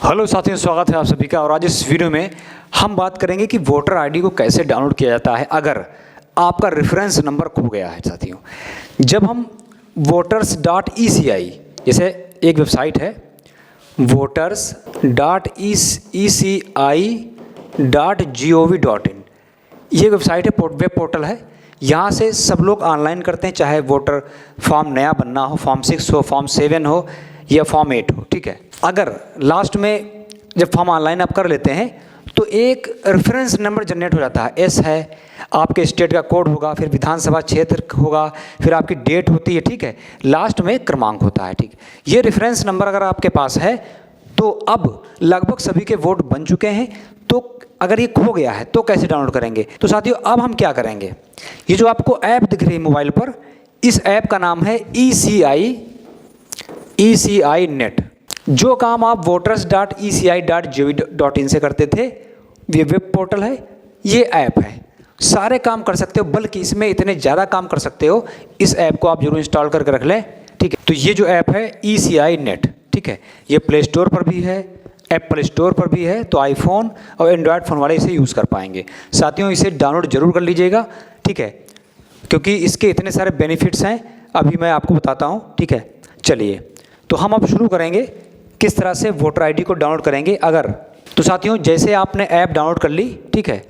Hello साथियों, स्वागत है आप सभी का। और आज इस वीडियो में हम बात करेंगे कि वोटर आईडी को कैसे डाउनलोड किया जाता है अगर आपका रेफरेंस नंबर खो गया है। साथियों, जब हम voters.eci, जैसे एक वेबसाइट है voters.eci.gov.in, ये वेबसाइट है, वेब पोर्टल है। यहाँ से सब लोग ऑनलाइन करते हैं, चाहे वोटर फॉर्म नया बनना हो, फॉर्म 6 हो, फॉर्म 7 हो या फॉर्म 8 हो। ठीक है, अगर लास्ट में जब फॉर्म ऑनलाइन आप कर लेते हैं तो एक रेफरेंस नंबर जनरेट हो जाता है। एस है, आपके स्टेट का कोड होगा, फिर विधानसभा क्षेत्र होगा, फिर आपकी डेट होती है। ठीक है, लास्ट में क्रमांक होता है। ठीक, ये रेफरेंस नंबर अगर आपके पास है तो अब लगभग सभी के वोट बन चुके हैं। तो अगर ये खो गया है तो कैसे डाउनलोड करेंगे? तो साथियों, अब हम क्या करेंगे, ये जो आपको ऐप दिख रही है मोबाइल पर, इस ऐप का नाम है ECI नेट। जो काम आप voters.eci.gov.in से करते थे, ये वेब पोर्टल है, ये ऐप है। सारे काम कर सकते हो, बल्कि इसमें इतने ज़्यादा काम कर सकते हो। इस ऐप को आप जरूर इंस्टॉल करके रख लें। ठीक है, तो ये जो ऐप है ECI नेट, ठीक है, ये प्ले स्टोर पर भी है, एप्पल स्टोर पर भी है। तो आईफोन और एंड्रॉयड फ़ोन वाले इसे यूज़ कर पाएंगे। साथियों, इसे डाउनलोड जरूर कर लीजिएगा। ठीक है, क्योंकि इसके इतने सारे बेनिफिट्स हैं, अभी मैं आपको बताता हूँ। ठीक है, चलिए तो हम अब शुरू करेंगे किस तरह से वोटर आईडी को डाउनलोड करेंगे। अगर तो साथियों, जैसे आपने ऐप डाउनलोड कर ली, ठीक है,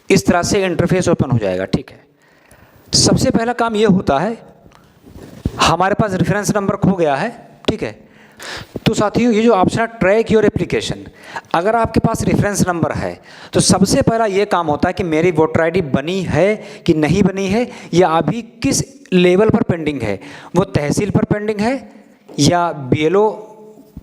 इस तरह से इंटरफेस ओपन हो जाएगा। ठीक है, सबसे पहला काम ये होता है, हमारे पास रेफरेंस नंबर खो गया है। ठीक है, तो साथियों, ये जो ऑप्शन है ट्रैक योर एप्लीकेशन, अगर आपके पास रेफरेंस नंबर है तो सबसे पहला ये काम होता है कि मेरी वोटर आईडी बनी है कि नहीं बनी है, या अभी किस लेवल पर पेंडिंग है। वो तहसील पर पेंडिंग है, या BLO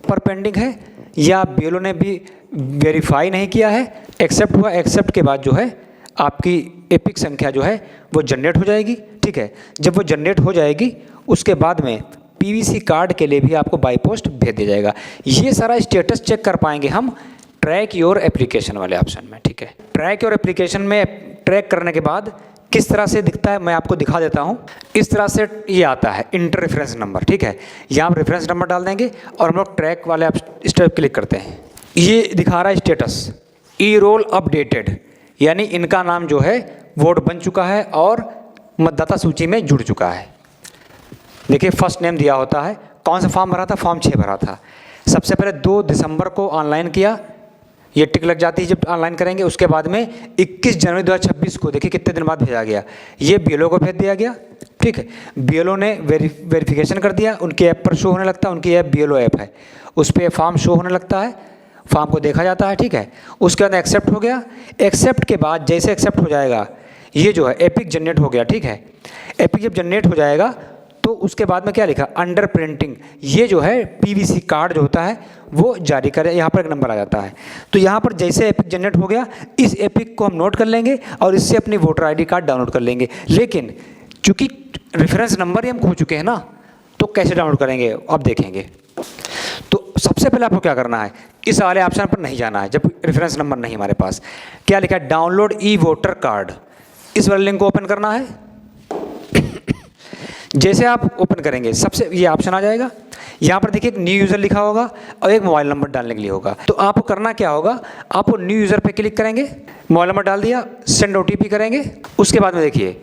पर पेंडिंग है, या BLO ने भी वेरीफाई नहीं किया है, एक्सेप्ट हुआ। एक्सेप्ट के बाद जो है आपकी एपिक संख्या जो है वो जनरेट हो जाएगी। ठीक है, जब वो जनरेट हो जाएगी उसके बाद में PVC कार्ड के लिए भी आपको बाई पोस्ट भेज दिया जाएगा। ये सारा स्टेटस चेक कर पाएंगे हम ट्रैक योर एप्लीकेशन वाले ऑप्शन में। ठीक है, ट्रैक योर एप्लीकेशन में ट्रैक करने के बाद किस तरह से दिखता है मैं आपको दिखा देता हूँ। इस तरह से ये आता है इंटर रेफरेंस नंबर। ठीक है, यहाँ आप रेफरेंस नंबर डाल देंगे और हम लोग ट्रैक वाले आप इस पर क्लिक करते हैं। ये दिखा रहा है स्टेटस E-रोल अपडेटेड, यानी इनका नाम जो है वोट बन चुका है और मतदाता सूची में जुड़ चुका है। देखिए, फर्स्ट नेम दिया होता है, कौन सा फॉर्म भरा था, फॉर्म 6 भरा था। सबसे पहले 2 दिसंबर को ऑनलाइन किया, ये टिक लग जाती है जब ऑनलाइन करेंगे। उसके बाद में 21 जनवरी 2026 को, देखिए कितने दिन बाद भेजा गया, ये BLO को भेज दिया गया। ठीक है, BLO ने वेरिफिकेशन कर दिया, उनकी ऐप पर शो होने लगता है, उनकी ऐप BLO ऐप है, उस पर फॉर्म शो होने लगता है, फॉर्म को देखा जाता है। ठीक है, उसके बाद एक्सेप्ट हो गया। एक्सेप्ट के बाद जैसे एक्सेप्ट हो जाएगा, ये जो है एपिक जनरेट हो गया। ठीक है, एपिक जब जनरेट हो जाएगा तो उसके बाद में क्या लिखा, अंडर प्रिंटिंग, ये जो है PVC कार्ड जो होता है वो जारी करें, यहाँ पर एक नंबर आ जाता है। तो यहाँ पर जैसे एपिक जनरेट हो गया, इस एपिक को हम नोट कर लेंगे और इससे अपनी वोटर आईडी कार्ड डाउनलोड कर लेंगे। लेकिन चूंकि रेफरेंस नंबर ही हम खो चुके हैं ना, तो कैसे डाउनलोड करेंगे अब देखेंगे। तो सबसे पहले आपको क्या करना है, इस वाले ऑप्शन पर नहीं जाना है जब रेफरेंस नंबर नहीं हमारे पास। क्या लिखा है, डाउनलोड E-वोटर कार्ड, इस वाले लिंक को ओपन करना है। जैसे आप ओपन करेंगे, सबसे ये ऑप्शन आ जाएगा। यहाँ पर देखिए एक न्यू यूज़र लिखा होगा और एक मोबाइल नंबर डालने के लिए होगा। तो आपको करना क्या होगा, आप न्यू यूज़र पे क्लिक करेंगे, मोबाइल नंबर डाल दिया, सेंड OTP करेंगे। उसके बाद में देखिए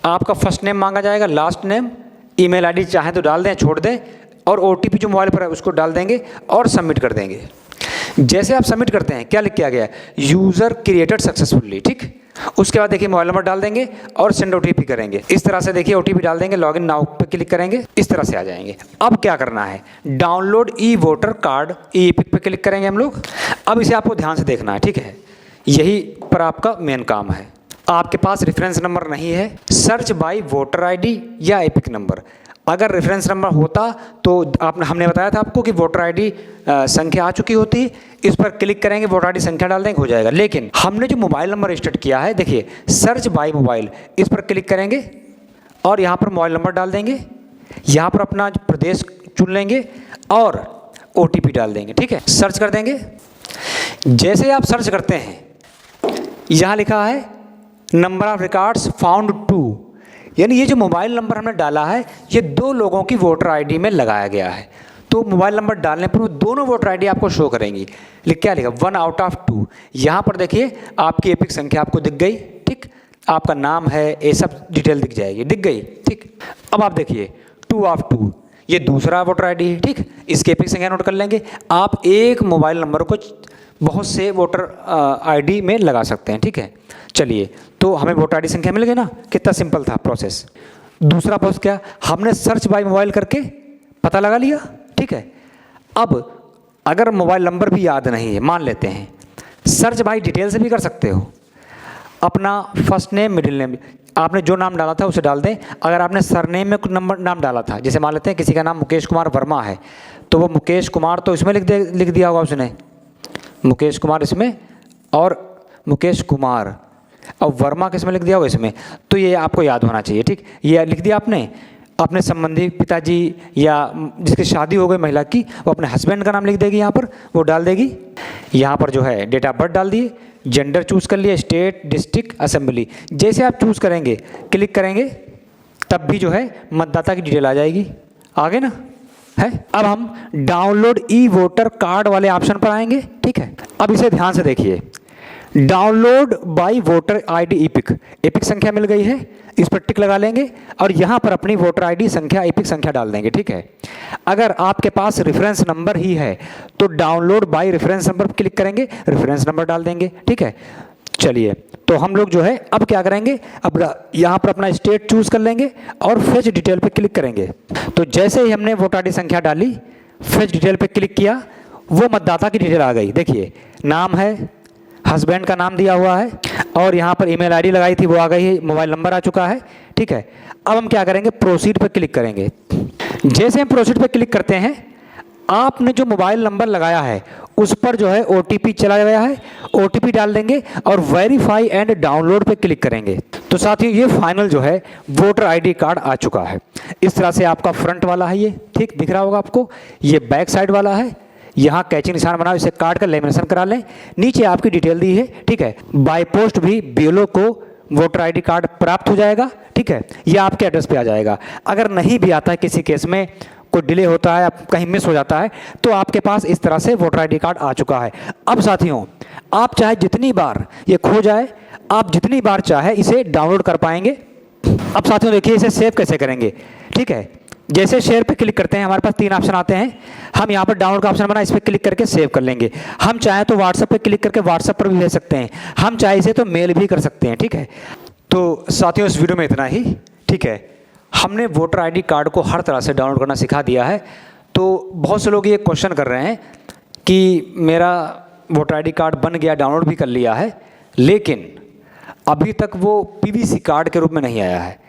आपका फर्स्ट नेम मांगा जाएगा, लास्ट नेम, ईमेल आईडी चाहे तो डाल दें, छोड़ दें, और OTP जो मोबाइल पर है उसको डाल देंगे और सबमिट कर देंगे। जैसे आप सबमिट करते हैं, क्या लिख के आ गया, यूज़र क्रिएटेड सक्सेसफुली। ठीक, उसके बाद देखिए मोबाइल नंबर डाल देंगे और सेंड OTP करेंगे। इस तरह से देखिए OTP डाल देंगे, लॉगिन नाउ पे क्लिक करेंगे, इस तरह से आ जाएंगे। अब क्या करना है, डाउनलोड E-वोटर कार्ड, एपिक पे क्लिक करेंगे हम लोग। अब इसे आपको ध्यान से देखना है। ठीक है, यही पर आपका मेन काम है। आपके पास रेफरेंस नंबर नहीं है, सर्च बाय वोटर आईडी या एपिक नंबर। अगर रेफरेंस नंबर होता तो हमने बताया था आपको कि वोटर आईडी संख्या आ चुकी होती, इस पर क्लिक करेंगे, वोटर आईडी संख्या डाल देंगे, हो जाएगा। लेकिन हमने जो मोबाइल नंबर रजिस्टर किया है, देखिए सर्च बाय मोबाइल, इस पर क्लिक करेंगे और यहाँ पर मोबाइल नंबर डाल देंगे, यहाँ पर अपना प्रदेश चुन लेंगे और OTP डाल देंगे। ठीक है, सर्च कर देंगे। जैसे आप सर्च करते हैं, यहाँ लिखा है नंबर ऑफ रिकॉर्ड्स फाउंड 2, यानी ये जो मोबाइल नंबर हमने डाला है ये 2 लोगों की वोटर आईडी में लगाया गया है। तो मोबाइल नंबर डालने पर वो दोनों वोटर आईडी आपको शो करेंगी। क्या लिखा 1 आउट ऑफ 2। यहाँ पर देखिए आपकी एपिक संख्या आपको दिख गई, ठीक, आपका नाम है, ये सब डिटेल दिख जाएगी, दिख गई, ठीक। अब आप देखिए 2 ऑफ 2, ये दूसरा वोटर आईडी है, ठीक। इसकी एपिक संख्या नोट कर लेंगे। आप एक मोबाइल नंबर को बहुत से वोटर आईडी में लगा सकते हैं, ठीक है। चलिए, तो हमें वोटर आईडी संख्या मिल गई ना, कितना सिंपल था प्रोसेस। दूसरा प्रोसेस क्या, हमने सर्च बाय मोबाइल करके पता लगा लिया, ठीक है। अब अगर मोबाइल नंबर भी याद नहीं है, मान लेते हैं, सर्च बाय डिटेल से भी कर सकते हो। अपना फर्स्ट नेम, मिडिल नेम, आपने जो नाम डाला था उसे डाल दें। अगर आपने सरनेम में कुछ नाम डाला था, जैसे मान लेते हैं किसी का नाम मुकेश कुमार वर्मा है, तो वो मुकेश कुमार तो इसमें लिख दिया होगा उसने, मुकेश कुमार इसमें, और मुकेश कुमार और वर्मा किस में लिख दिया होगा इसमें। तो ये आपको याद होना चाहिए, ठीक। ये लिख दिया आपने, अपने संबंधी पिताजी या जिसकी शादी हो गई महिला की, वो अपने हस्बैंड का नाम लिख देगी, यहाँ पर वो डाल देगी। यहाँ पर जो है डेट ऑफ बर्थ डाल दिए, जेंडर चूज़ कर लिया, स्टेट, डिस्ट्रिक्ट, असेंबली, जैसे आप चूज़ करेंगे, क्लिक करेंगे, तब भी जो है मतदाता की डिटेल आ जाएगी। आगे ना है। अब हम डाउनलोड ई वोटर कार्ड वाले ऑप्शन पर आएंगे, ठीक है। अब इसे ध्यान से देखिए, download by voter ID EPIC संख्या मिल गई है, इस पर टिक लगा लेंगे और यहाँ पर अपनी वोटर आईडी संख्या, एपिक संख्या डाल देंगे, ठीक है। अगर आपके पास रेफरेंस नंबर ही है तो डाउनलोड बाय रेफरेंस नंबर पर क्लिक करेंगे, रेफरेंस नंबर डाल देंगे, ठीक है। चलिए, तो हम लोग जो है अब क्या करेंगे, अब यहाँ पर अपना स्टेट चूज कर लेंगे और फेच डिटेल पे क्लिक करेंगे। तो जैसे ही हमने वोटर आईडी संख्या डाली, फेच डिटेल पे क्लिक किया, वो मतदाता की डिटेल आ गई। देखिए नाम है, हस्बैंड का नाम दिया हुआ है और यहाँ पर ईमेल आईडी लगाई थी वो आ गई है, मोबाइल नंबर आ चुका है, ठीक है। अब हम क्या करेंगे, प्रोसीड पे क्लिक करेंगे। जैसे हम प्रोसीड पे क्लिक करते हैं, आपने जो मोबाइल नंबर लगाया है उस पर जो है OTP चला गया है, OTP डाल देंगे और वेरीफाई एंड डाउनलोड पे क्लिक करेंगे। तो साथियों ये फाइनल जो है वोटर आईडी कार्ड आ चुका है। इस तरह से आपका फ्रंट वाला है, ये ठीक दिख रहा होगा आपको, ये बैक साइड वाला है, यहाँ कैची निशान बनाओ, इसे काट कर लेमिनेशन करा लें, नीचे आपकी डिटेल दी है, ठीक है। बाय पोस्ट भी BLO को वोटर आईडी कार्ड प्राप्त हो जाएगा, ठीक है, ये आपके एड्रेस पे आ जाएगा। अगर नहीं भी आता है, किसी केस में कोई डिले होता है, कहीं मिस हो जाता है, तो आपके पास इस तरह से वोटर आईडी कार्ड आ चुका है। अब साथियों आप चाहे जितनी बार ये खो जाए, आप जितनी बार चाहे इसे डाउनलोड कर पाएंगे। अब साथियों देखिए इसे सेव कैसे करेंगे, ठीक है। जैसे शेयर पे क्लिक करते हैं, हमारे पास 3 ऑप्शन आते हैं। हम यहाँ पर डाउनलोड का ऑप्शन बना, इस पर क्लिक करके सेव कर लेंगे। हम चाहे तो व्हाट्सएप पे क्लिक करके व्हाट्सएप पर भी भेज सकते हैं, हम चाहे इसे तो मेल भी कर सकते हैं, ठीक है। तो साथियों इस वीडियो में इतना ही, ठीक है। हमने वोटर आईडी कार्ड को हर तरह से डाउनलोड करना सिखा दिया है। तो बहुत से लोग ये क्वेश्चन कर रहे हैं कि मेरा वोटर आईडी कार्ड बन गया, डाउनलोड भी कर लिया है, लेकिन अभी तक वो PVC कार्ड के रूप में नहीं आया है।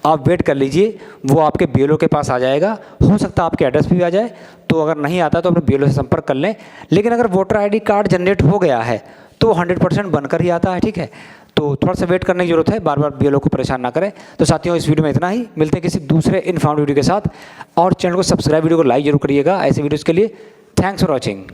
आप वेट कर लीजिए, वो आपके BLO के पास आ जाएगा, हो सकता है आपके एड्रेस पे भी आ जाए। तो अगर नहीं आता तो अपने BLO से संपर्क कर लें। लेकिन अगर वोटर आईडी कार्ड जनरेट हो गया है तो 100% बनकर ही आता है, ठीक है। तो थोड़ा सा वेट करने की जरूरत है, बार बार BLO को परेशान ना करें। तो साथियों इस वीडियो में इतना ही, मिलते हैं किसी दूसरे इन्फॉर्मेटिव वीडियो के साथ। और चैनल को सब्सक्राइब, वीडियो को लाइक जरूर करिएगा ऐसे वीडियोज़ के लिए। Thanks for watching.